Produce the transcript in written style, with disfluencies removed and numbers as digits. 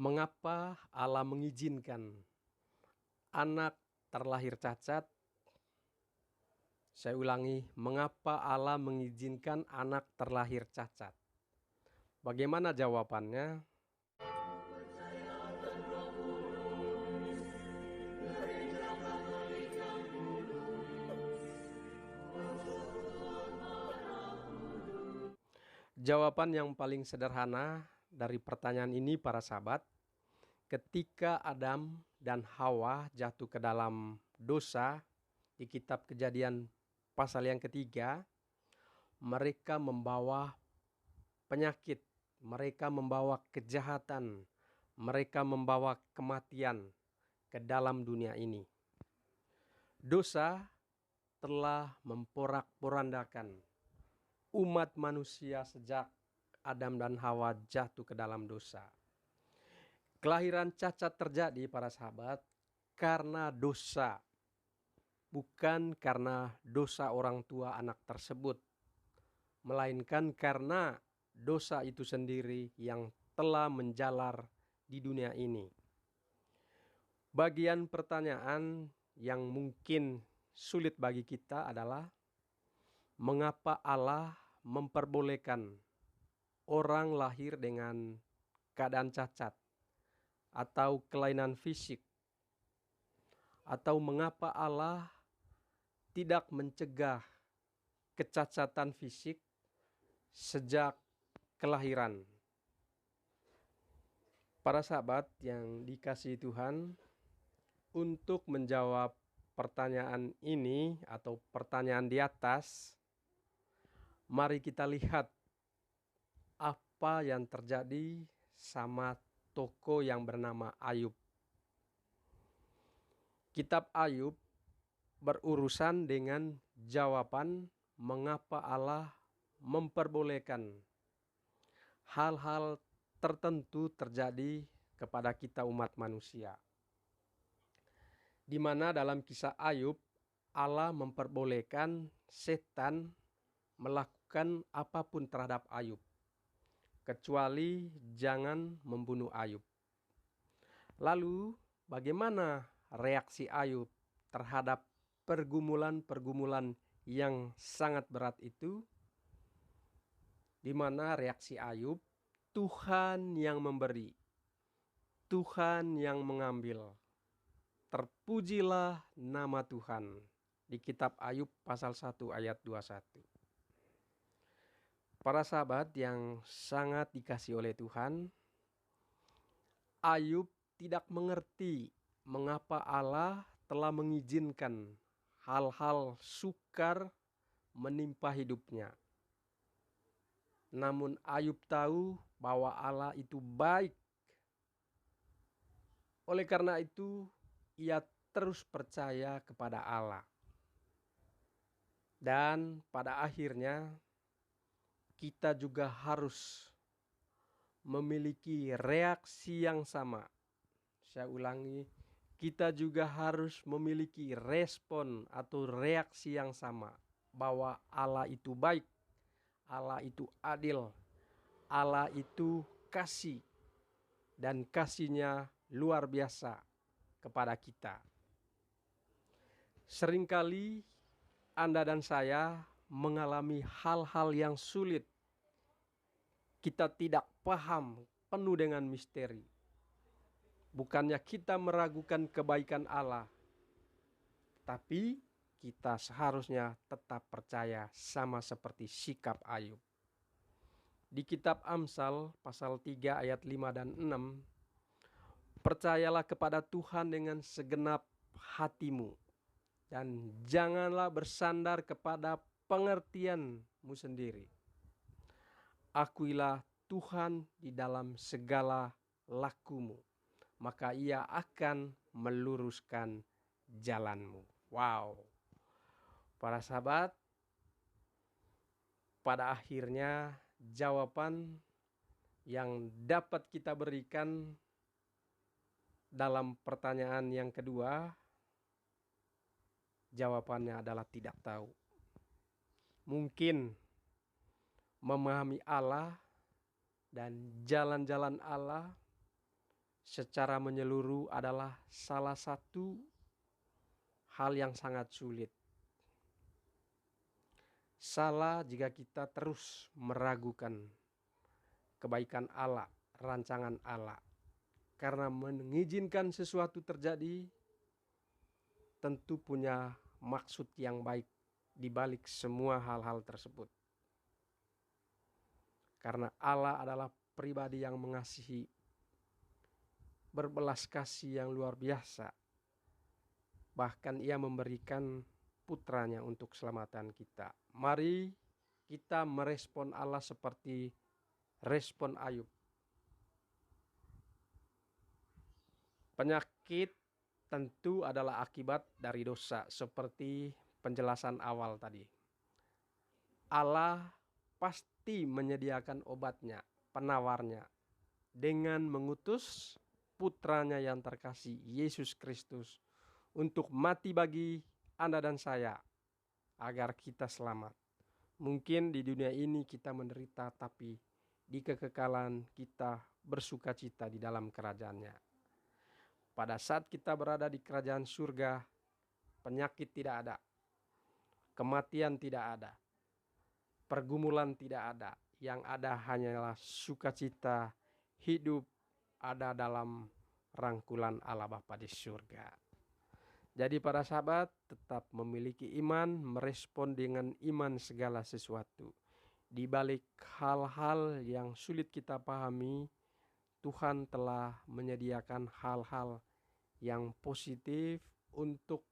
Mengapa Allah mengizinkan anak terlahir cacat? Saya ulangi, mengapa Allah mengizinkan anak terlahir cacat? Bagaimana jawabannya? Jawaban yang paling sederhana dari pertanyaan ini, para sahabat, ketika Adam dan Hawa jatuh ke dalam dosa di kitab Kejadian pasal yang ketiga, mereka membawa penyakit, mereka membawa kejahatan, mereka membawa kematian ke dalam dunia ini. Dosa telah memporak-porandakan umat manusia sejak Adam dan Hawa jatuh ke dalam dosa. Kelahiran cacat terjadi, para sahabat, karena dosa, bukan karena dosa orang tua anak tersebut, melainkan karena dosa itu sendiri yang telah menjalar di dunia ini. Bagian pertanyaan yang mungkin sulit bagi kita adalah, mengapa Allah memperbolehkan orang lahir dengan keadaan cacat atau kelainan fisik? Atau mengapa Allah tidak mencegah kecacatan fisik sejak kelahiran? Para sahabat yang dikasihi Tuhan, untuk menjawab pertanyaan ini atau pertanyaan di atas, mari kita lihat apa yang terjadi sama tokoh yang bernama Ayub. Kitab Ayub berurusan dengan jawaban mengapa Allah memperbolehkan hal-hal tertentu terjadi kepada kita umat manusia. Di mana dalam kisah Ayub, Allah memperbolehkan setan melakukan apapun terhadap Ayub, kecuali jangan membunuh Ayub. Lalu bagaimana reaksi Ayub terhadap pergumulan-pergumulan yang sangat berat itu? Di mana reaksi Ayub, Tuhan yang memberi, Tuhan yang mengambil. Terpujilah nama Tuhan. Di kitab Ayub pasal 1 ayat 21. Para sahabat yang sangat dikasihi oleh Tuhan, Ayub tidak mengerti mengapa Allah telah mengizinkan hal-hal sukar menimpa hidupnya. Namun Ayub tahu bahwa Allah itu baik. Oleh karena itu, ia terus percaya kepada Allah. Dan pada akhirnya, kita juga harus memiliki reaksi yang sama. Saya ulangi, kita juga harus memiliki respon atau reaksi yang sama, bahwa Allah itu baik, Allah itu adil, Allah itu kasih, dan kasihnya luar biasa kepada kita. Seringkali Anda dan saya mengalami hal-hal yang sulit. Kita tidak paham, penuh dengan misteri. Bukannya kita meragukan kebaikan Allah, tapi kita seharusnya tetap percaya sama seperti sikap Ayub. Di kitab Amsal pasal 3 ayat 5 dan 6, percayalah kepada Tuhan dengan segenap hatimu, dan janganlah bersandar kepada pengertianmu sendiri. Akuilah Tuhan di dalam segala lakumu, maka ia akan meluruskan jalanmu. Wow. Para sahabat, pada akhirnya jawaban yang dapat kita berikan dalam pertanyaan yang kedua, jawabannya adalah tidak tahu. Mungkin memahami Allah dan jalan-jalan Allah secara menyeluruh adalah salah satu hal yang sangat sulit. Salah jika kita terus meragukan kebaikan Allah, rancangan Allah. Karena mengizinkan sesuatu terjadi tentu punya maksud yang baik di balik semua hal-hal tersebut. Karena Allah adalah pribadi yang mengasihi, berbelas kasih yang luar biasa. Bahkan Ia memberikan putranya untuk keselamatan kita. Mari kita merespon Allah seperti respon Ayub. Penyakit tentu adalah akibat dari dosa, seperti penjelasan awal tadi. Allah pasti menyediakan obatnya, penawarnya, dengan mengutus putranya yang terkasih, Yesus Kristus, untuk mati bagi Anda dan saya, agar kita selamat. Mungkin di dunia ini kita menderita, tapi di kekekalan kita bersuka cita di dalam kerajaannya. Pada saat kita berada di kerajaan surga, penyakit tidak ada, kematian tidak ada, pergumulan tidak ada. Yang ada hanyalah sukacita hidup ada dalam rangkulan Allah Bapa di surga. Jadi para sahabat, tetap memiliki iman, merespon dengan iman segala sesuatu. Di balik hal-hal yang sulit kita pahami, Tuhan telah menyediakan hal-hal yang positif untuk